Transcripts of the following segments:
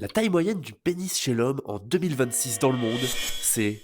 La taille moyenne du pénis chez l'homme en 2026 dans le monde, c'est...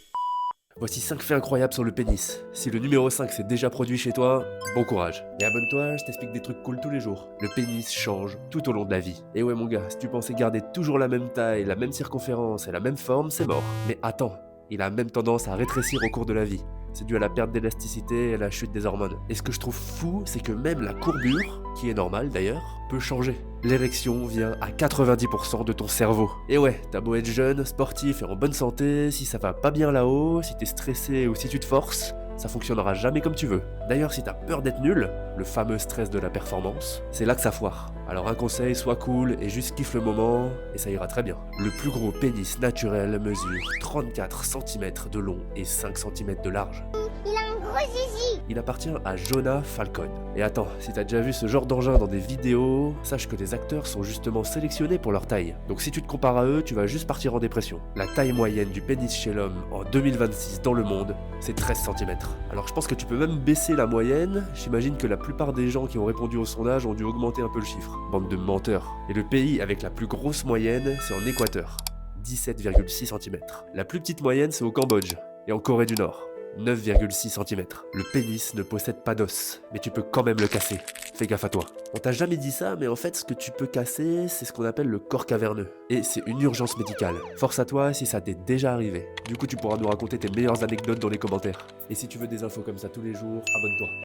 Voici 5 faits incroyables sur le pénis. Si le numéro 5 s'est déjà produit chez toi, bon courage. Et abonne-toi, je t'explique des trucs cool tous les jours. Le pénis change tout au long de la vie. Et ouais mon gars, si tu pensais garder toujours la même taille, la même circonférence et la même forme, c'est mort. Mais attends, il a même tendance à rétrécir au cours de la vie. C'est dû à la perte d'élasticité et à la chute des hormones. Et ce que je trouve fou, c'est que même la courbure, qui est normale d'ailleurs, peut changer. L'érection vient à 90% de ton cerveau. Et ouais, t'as beau être jeune, sportif et en bonne santé, si ça va pas bien là-haut, si t'es stressé ou si tu te forces, ça fonctionnera jamais comme tu veux. D'ailleurs, si t'as peur d'être nul, le fameux stress de la performance, c'est là que ça foire. Alors un conseil, sois cool et juste kiffe le moment, et ça ira très bien. Le plus gros pénis naturel mesure 34 cm de long et 5 cm de large. Il a un gros zizi. Il appartient à Jonah Falcon. Et attends, si t'as déjà vu ce genre d'engin dans des vidéos, sache que les acteurs sont justement sélectionnés pour leur taille. Donc si tu te compares à eux, tu vas juste partir en dépression. La taille moyenne du pénis chez l'homme en 2026 dans le monde, c'est 13 cm. Alors je pense que tu peux même baisser la moyenne, j'imagine que la plupart des gens qui ont répondu au sondage ont dû augmenter un peu le chiffre. Bande de menteurs. Et le pays avec la plus grosse moyenne, c'est en Équateur. 17,6 cm. La plus petite moyenne, c'est au Cambodge et en Corée du Nord. 9,6 cm. Le pénis ne possède pas d'os, mais tu peux quand même le casser. Fais gaffe à toi. On t'a jamais dit ça, mais en fait, ce que tu peux casser, c'est ce qu'on appelle le corps caverneux. Et c'est une urgence médicale. Force à toi si ça t'est déjà arrivé. Du coup, tu pourras nous raconter tes meilleures anecdotes dans les commentaires. Et si tu veux des infos comme ça tous les jours, abonne-toi.